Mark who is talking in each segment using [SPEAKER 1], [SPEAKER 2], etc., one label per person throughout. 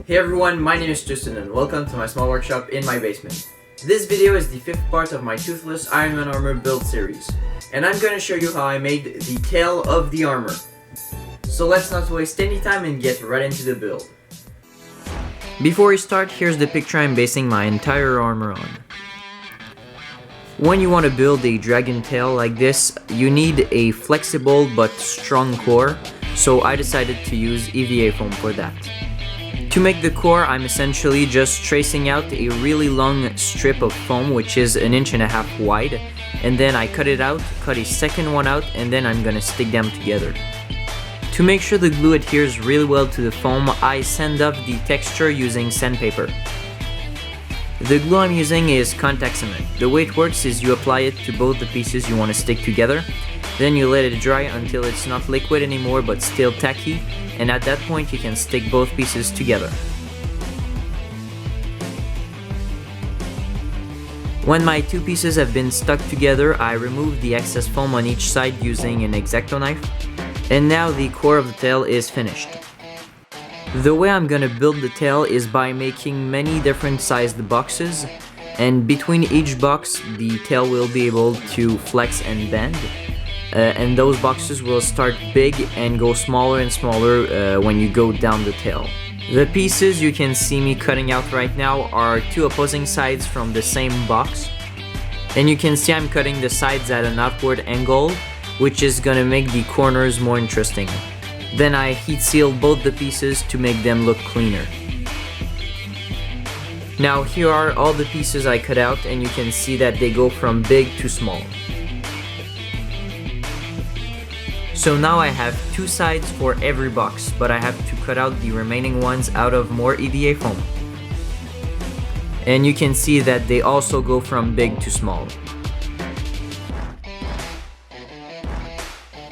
[SPEAKER 1] Hey everyone, my name is Tristan and welcome to my small workshop in my basement. This video is the fifth part of my Toothless Ironman armor build series, and I'm going to show you how I made the tail of the armor. So let's not waste any time and get right into the build. Before we start, here's the picture I'm basing my entire armor on. When you want to build a dragon tail like this, you need a flexible but strong core, so I decided to use EVA foam for that. To make the core, I'm essentially just tracing out a really long strip of foam which is 1.5 inches wide, and then I cut it out, cut a second one out, and then I'm gonna stick them together. To make sure the glue adheres really well to the foam, I sand up the texture using sandpaper. The glue I'm using is contact cement. The way it works is you apply it to both the pieces you want to stick together, then you let it dry until it's not liquid anymore but still tacky, and at that point you can stick both pieces together. When my two pieces have been stuck together, I remove the excess foam on each side using an X-Acto knife, and now the core of the tail is finished. The way I'm gonna build the tail is by making many different sized boxes, and between each box the tail will be able to flex and bend. And those boxes will start big and go smaller and smaller when you go down the tail. The pieces you can see me cutting out right now are two opposing sides from the same box. And you can see I'm cutting the sides at an outward angle, which is gonna make the corners more interesting. Then I heat seal both the pieces to make them look cleaner. Now here are all the pieces I cut out, and you can see that they go from big to small. So now I have two sides for every box, but I have to cut out the remaining ones out of more EVA foam. And you can see that they also go from big to small.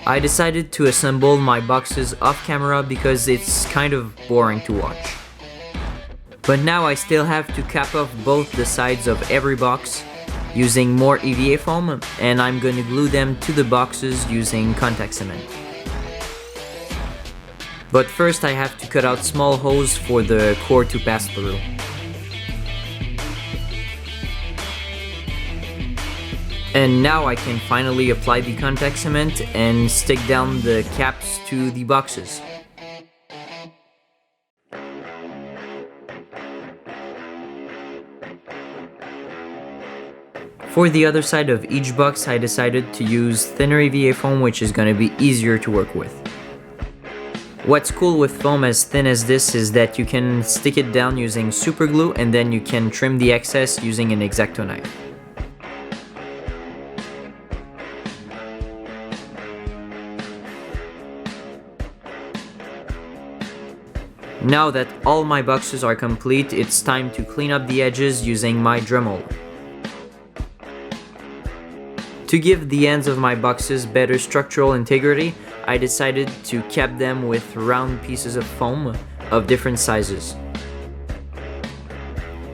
[SPEAKER 1] I decided to assemble my boxes off camera because it's kind of boring to watch. But now I still have to cap off both the sides of every box using more EVA foam, and I'm going to glue them to the boxes using contact cement. But first I have to cut out small holes for the core to pass through. And now I can finally apply the contact cement and stick down the caps to the boxes. For the other side of each box, I decided to use thinner EVA foam, which is going to be easier to work with. What's cool with foam as thin as this is that you can stick it down using super glue, and then you can trim the excess using an X-Acto knife. Now that all my boxes are complete, it's time to clean up the edges using my Dremel. To give the ends of my boxes better structural integrity, I decided to cap them with round pieces of foam of different sizes.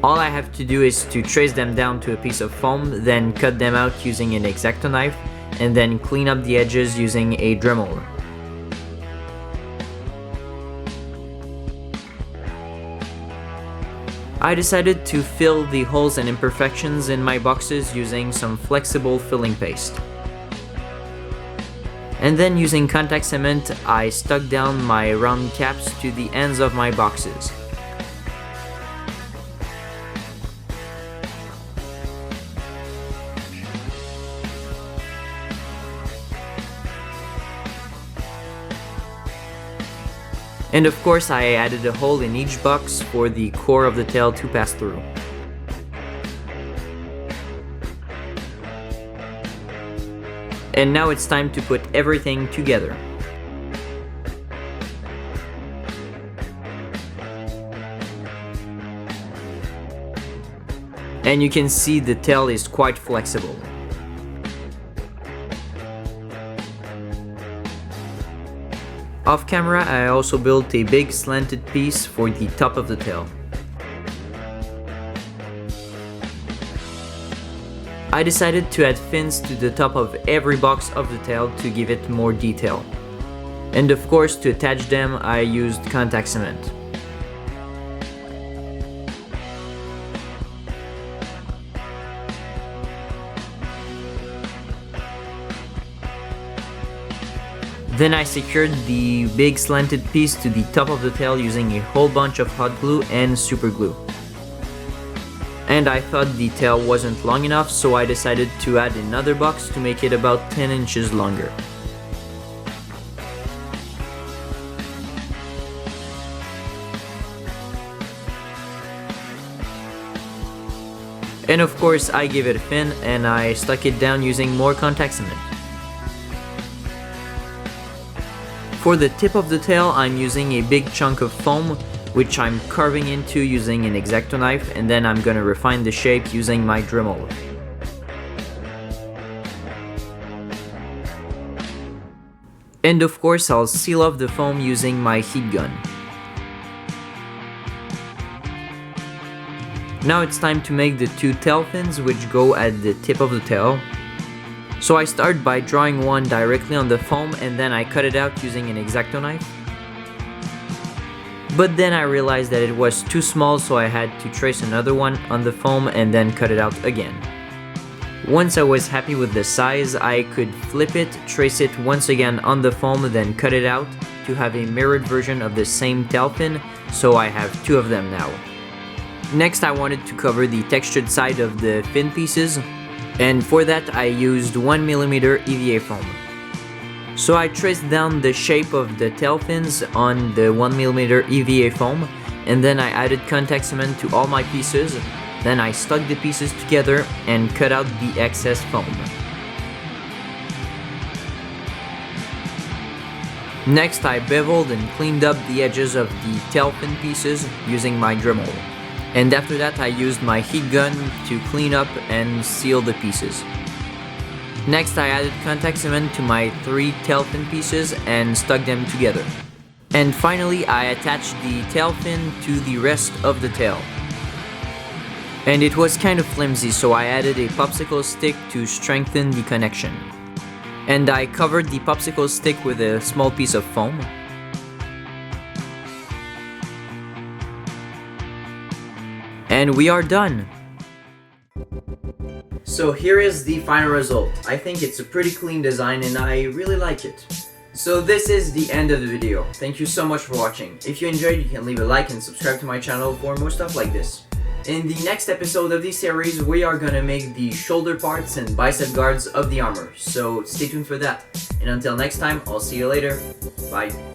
[SPEAKER 1] All I have to do is to trace them down to a piece of foam, then cut them out using an X-Acto knife, and then clean up the edges using a Dremel. I decided to fill the holes and imperfections in my boxes using some flexible filling paste. And then using contact cement, I stuck down my round caps to the ends of my boxes. And of course I added a hole in each box for the core of the tail to pass through. And now it's time to put everything together. And you can see the tail is quite flexible. Off camera, I also built a big slanted piece for the top of the tail. I decided to add fins to the top of every box of the tail to give it more detail. And of course, to attach them, I used contact cement. Then I secured the big slanted piece to the top of the tail using a whole bunch of hot glue and super glue. And I thought the tail wasn't long enough, so I decided to add another box to make it about 10 inches longer. And of course I gave it a fin and I stuck it down using more contact cement. For the tip of the tail, I'm using a big chunk of foam which I'm carving into using an X-Acto knife, and then I'm gonna refine the shape using my Dremel. And of course I'll seal off the foam using my heat gun. Now it's time to make the two tail fins which go at the tip of the tail. So I start by drawing one directly on the foam and then I cut it out using an X-Acto knife. But then I realized that it was too small, so I had to trace another one on the foam and then cut it out again. Once I was happy with the size, I could flip it, trace it once again on the foam, then cut it out to have a mirrored version of the same tail fin, so I have two of them now. Next I wanted to cover the textured side of the fin pieces, and for that I used 1mm EVA foam. So I traced down the shape of the tail fins on the 1mm EVA foam, and then I added contact cement to all my pieces. Then I stuck the pieces together and cut out the excess foam. Next I beveled and cleaned up the edges of the tail fin pieces using my Dremel. And after that I used my heat gun to clean up and seal the pieces. Next I added contact cement to my 3 tail fin pieces and stuck them together. And finally I attached the tail fin to the rest of the tail. And it was kind of flimsy, so I added a popsicle stick to strengthen the connection. And I covered the popsicle stick with a small piece of foam. And we are done! So here is the final result. I think it's a pretty clean design and I really like it. So this is the end of the video. Thank you so much for watching. If you enjoyed, you can leave a like and subscribe to my channel for more stuff like this. In the next episode of this series, we are gonna make the shoulder parts and bicep guards of the armor. So stay tuned for that. And until next time, I'll see you later. Bye.